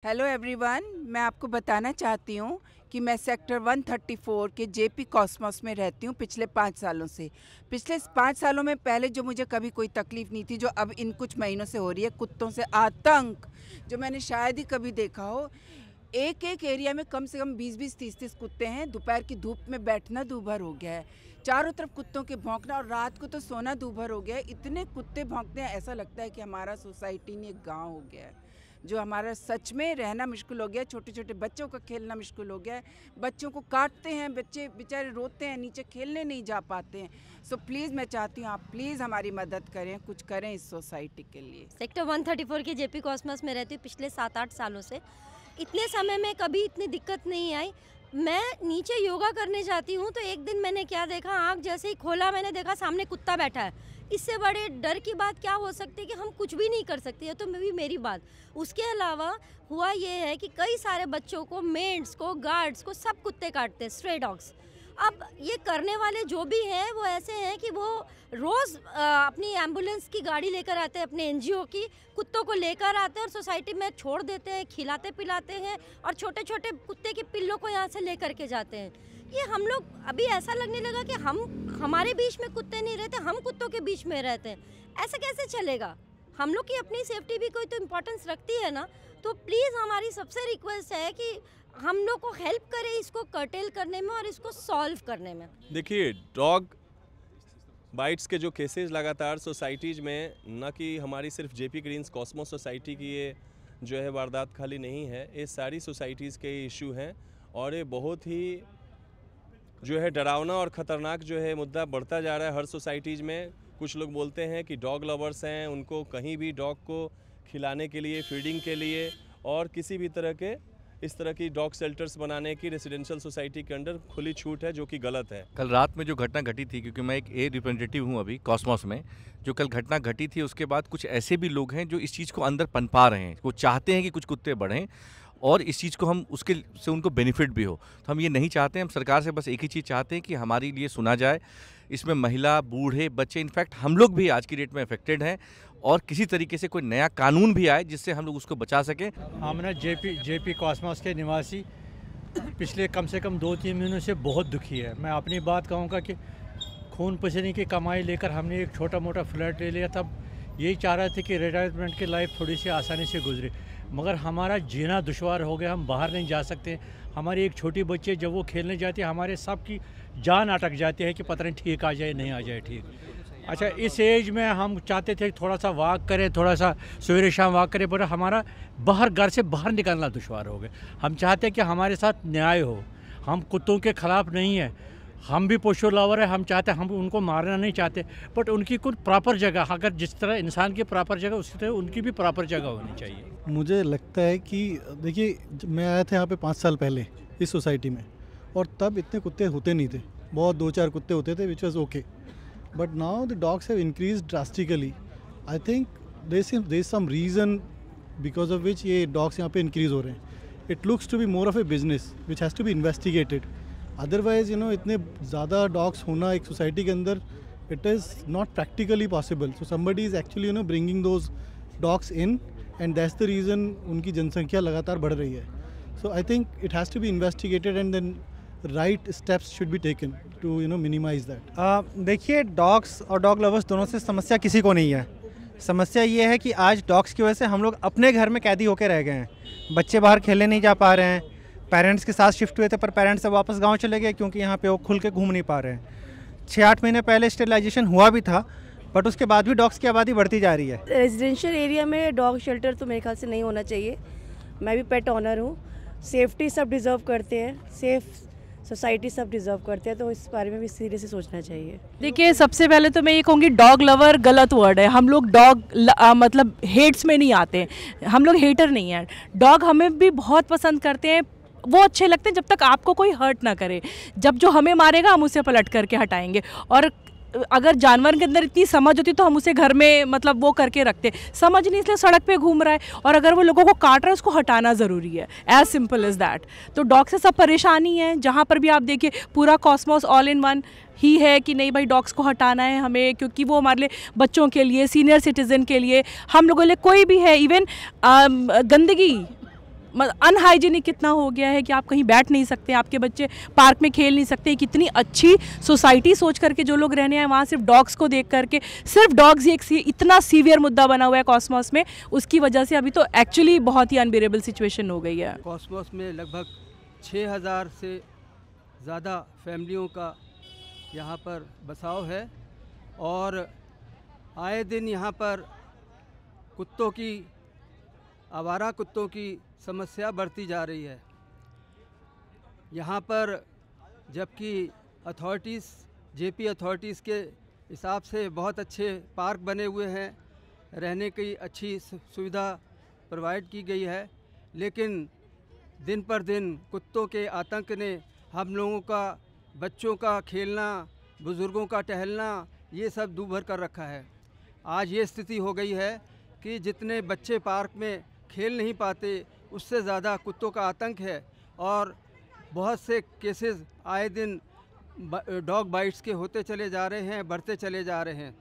Hello everyone, मैं आपको बताना चाहती हूँ कि मैं सेक्टर 134 के जेपी कॉस्मोस में रहती हूँ पिछले 5 सालों से। पिछले 5 सालों में पहले जो मुझे कभी कोई तकलीफ़ नहीं थी, जो अब इन कुछ महीनों से हो रही है, कुत्तों से आतंक जो मैंने शायद ही कभी देखा हो। एक एक एरिया में कम से कम 20-20, 30-30 कुत्ते हैं। दोपहर की धूप में बैठना दूभर हो गया है, चारों तरफ कुत्तों के भौंकना, और रात को तो सोना दूभर हो गया है। इतने कुत्ते भौंकते हैं, ऐसा लगता है कि हमारा सोसाइटी नहीं एक गाँव हो गया है, जो हमारा सच में रहना मुश्किल हो गया है। छोटे छोटे बच्चों का खेलना मुश्किल हो गया है, बच्चों को काटते हैं, बच्चे बेचारे रोते हैं, नीचे खेलने नहीं जा पाते हैं। सो प्लीज़ मैं चाहती हूँ आप प्लीज़ हमारी मदद करें, कुछ करें इस सोसाइटी के लिए। सेक्टर 134 के जेपी कॉस्मस में रहती हूँ पिछले 7-8 सालों से। इतने समय में कभी इतनी दिक्कत नहीं आई। मैं नीचे योगा करने जाती हूँ तो एक दिन मैंने क्या देखा, आँख जैसे ही खोला मैंने देखा सामने कुत्ता बैठा है। इससे बड़े डर की बात क्या हो सकती है कि हम कुछ भी नहीं कर सकते, ये तो भी मेरी बात। उसके अलावा हुआ ये है कि कई सारे बच्चों को, मेड्स को, गार्ड्स को सब कुत्ते काटते हैं, स्ट्रे डॉग्स। अब ये करने वाले जो भी हैं वो ऐसे हैं कि वो रोज़ अपनी एम्बुलेंस की गाड़ी लेकर आते हैं, अपने एनजीओ की, कुत्तों को लेकर आते हैं और सोसाइटी में छोड़ देते हैं, खिलाते पिलाते हैं और छोटे छोटे कुत्ते के पिल्लों को यहाँ से लेकर के जाते हैं। ये हम लोग अभी ऐसा लगने लगा कि हमारे बीच में कुत्ते नहीं रहते, हम कुत्तों के बीच में रहते हैं। ऐसा कैसे चलेगा? हम लोग की अपनी सेफ्टी भी कोई तो इम्पोर्टेंस रखती है ना। तो प्लीज़ हमारी सबसे रिक्वेस्ट है कि हम लोग को हेल्प करें इसको कर्टेल करने में और इसको सॉल्व करने में। देखिए, डॉग बाइट्स के जो केसेस लगातार सोसाइटीज़ में, न कि हमारी सिर्फ जेपी ग्रीन्स कॉस्मोस सोसाइटी की ये जो है वारदात खाली नहीं है, ये सारी सोसाइटीज़ के इशू हैं और ये बहुत ही जो है डरावना और ख़तरनाक जो है मुद्दा बढ़ता जा रहा है हर सोसाइटीज़ में। कुछ लोग बोलते हैं कि डॉग लवर्स हैं, उनको कहीं भी डॉग को खिलाने के लिए, फीडिंग के लिए और किसी भी तरह के इस तरह की डॉग शेल्टर्स बनाने की रेसिडेंशियल सोसाइटी के अंडर खुली छूट है, जो कि गलत है। कल रात में जो घटना घटी थी, क्योंकि मैं एक रिप्रेजेंटेटिव हूं अभी कॉस्मोस में, जो कल घटना घटी थी उसके बाद कुछ ऐसे भी लोग हैं जो इस चीज़ को अंदर पनपा रहे हैं, वो चाहते हैं कि कुछ कुत्ते बढ़ें और इस चीज़ को हम उसके से उनको बेनिफिट भी हो। तो हम ये नहीं चाहते, हम सरकार से बस एक ही चीज़ चाहते हैं कि हमारी लिए सुना जाए। इसमें महिला, बूढ़े, बच्चे, इनफैक्ट हम लोग भी आज की डेट में अफेक्टेड हैं और किसी तरीके से कोई नया कानून भी आए जिससे हम लोग उसको बचा सकें। हम ना जेपी कॉस्मोस के निवासी पिछले कम से कम 2-3 महीनों से बहुत दुखी है। मैं अपनी बात कहूँगा कि खून पसीने की कमाई लेकर हमने एक छोटा मोटा फ्लैट ले लिया, तब यही चाह रहे थे कि रिटायरमेंट की लाइफ थोड़ी सी आसानी से गुजरे, मगर हमारा जीना दुश्वार हो गया। हम बाहर नहीं जा सकते। हमारी एक छोटी बच्ची जब वो खेलने जाती है, हमारे सब की जान अटक जाती है कि पता नहीं ठीक आ जाए, नहीं आ जाए ठीक। अच्छा, इस एज में हम चाहते थे थोड़ा सा वॉक करें, थोड़ा सा सवेरे शाम वॉक करें, पर हमारा घर से बाहर निकलना दुश्वार हो गया। हम चाहते हैं कि हमारे साथ न्याय हो। हम कुत्तों के ख़िलाफ़ नहीं है, हम भी पशु लवर है। हम चाहते हैं, हम उनको मारना नहीं चाहते, बट उनकी कुछ प्रॉपर जगह, अगर जिस तरह इंसान की प्रॉपर जगह, उसी तरह उनकी भी प्रॉपर जगह होनी चाहिए। मुझे लगता है कि देखिए, मैं आया था यहाँ पे 5 साल पहले इस सोसाइटी में, और तब इतने कुत्ते होते नहीं थे। बहुत 2-4 कुत्ते होते थे, which was okay, but now the dogs have increase drastically. I think there is some reason because of which ये डॉग्स यहाँ पे इंक्रीज़ हो रहे हैं। It looks to be more of a business which has to be investigated. Otherwise इतने ज़्यादा dogs होना एक सोसाइटी के अंदर, it is not practically possible. So somebody is actually bringing those dogs in, and that's the reason उनकी जनसंख्या लगातार बढ़ रही है। So I think it has to be investigated and then right steps should be taken to minimize that. देखिए, dogs और dog lovers दोनों से समस्या किसी को नहीं है। समस्या ये है कि आज डॉग्स की वजह से हम लोग अपने घर में कैदी होकर रह गए हैं। बच्चे बाहर खेलने नहीं जा पा रहे हैं। पेरेंट्स के साथ शिफ्ट हुए थे, पर पेरेंट्स अब वापस गांव चले गए क्योंकि यहाँ पे वो खुल के घूम नहीं पा रहे हैं। 6-8 महीने पहले स्टेरिलाइजेशन हुआ भी था, बट उसके बाद भी डॉग्स की आबादी बढ़ती जा रही है। रेजिडेंशियल एरिया में डॉग शेल्टर तो मेरे ख्याल से नहीं होना चाहिए। मैं भी पेट ऑनर हूँ। सेफ्टी सब डिज़र्व करते हैं, सेफ सोसाइटी सब डिज़र्व करते हैं, तो इस बारे में भी सीरियसली सोचना चाहिए। देखिए, सबसे पहले तो मैं ये कहूँगी, डॉग लवर गलत वर्ड है। हम लोग डॉग मतलब हेट्स में नहीं आते, हम लोग हेटर नहीं हैं। डॉग हमें भी बहुत पसंद करते हैं, वो अच्छे लगते हैं जब तक आपको कोई हर्ट ना करे। जब जो हमें मारेगा हम उसे पलट करके हटाएंगे। और अगर जानवर के अंदर इतनी समझ होती तो हम उसे घर में मतलब वो करके रखते। समझ नहीं, इसलिए सड़क पे घूम रहा है, और अगर वो लोगों को काट रहा है उसको हटाना ज़रूरी है। As simple as that. तो डॉग से सब परेशानी है, जहाँ पर भी आप देखिए पूरा कॉस्मोस ऑल इन वन ही है कि नहीं भाई डॉग्स को हटाना है हमें, क्योंकि वो हमारे लिए, बच्चों के लिए, सीनियर सिटीज़न के लिए, हम लोगों के लिए, कोई भी है, इवन गंदगी अनहाइजीनिक कितना हो गया है कि आप कहीं बैठ नहीं सकते, आपके बच्चे पार्क में खेल नहीं सकते। कितनी अच्छी सोसाइटी सोच करके जो लोग रहने आए वहाँ सिर्फ डॉग्स को देख करके, सिर्फ डॉग्स ही एक इतना सीवियर मुद्दा बना हुआ है कॉस्मॉस में, उसकी वजह से अभी तो एक्चुअली बहुत ही अनबियरेबल सिचुएशन हो गई है। कॉस्मॉस में लगभग 6000 से ज़्यादा फैमिलियों का यहाँ पर बसाव है और आए दिन यहाँ पर कुत्तों की, आवारा कुत्तों की समस्या बढ़ती जा रही है। यहाँ पर जबकि अथॉरिटीज़, जेपी अथॉरिटीज़ के हिसाब से बहुत अच्छे पार्क बने हुए हैं, रहने की अच्छी सुविधा प्रोवाइड की गई है, लेकिन दिन पर दिन कुत्तों के आतंक ने हम लोगों का, बच्चों का खेलना, बुज़ुर्गों का टहलना, ये सब दूभर कर रखा है। आज ये स्थिति हो गई है कि जितने बच्चे पार्क में खेल नहीं पाते, उससे ज़्यादा कुत्तों का आतंक है और बहुत से केसेस आए दिन डॉग बाइट्स के होते चले जा रहे हैं, बढ़ते चले जा रहे हैं।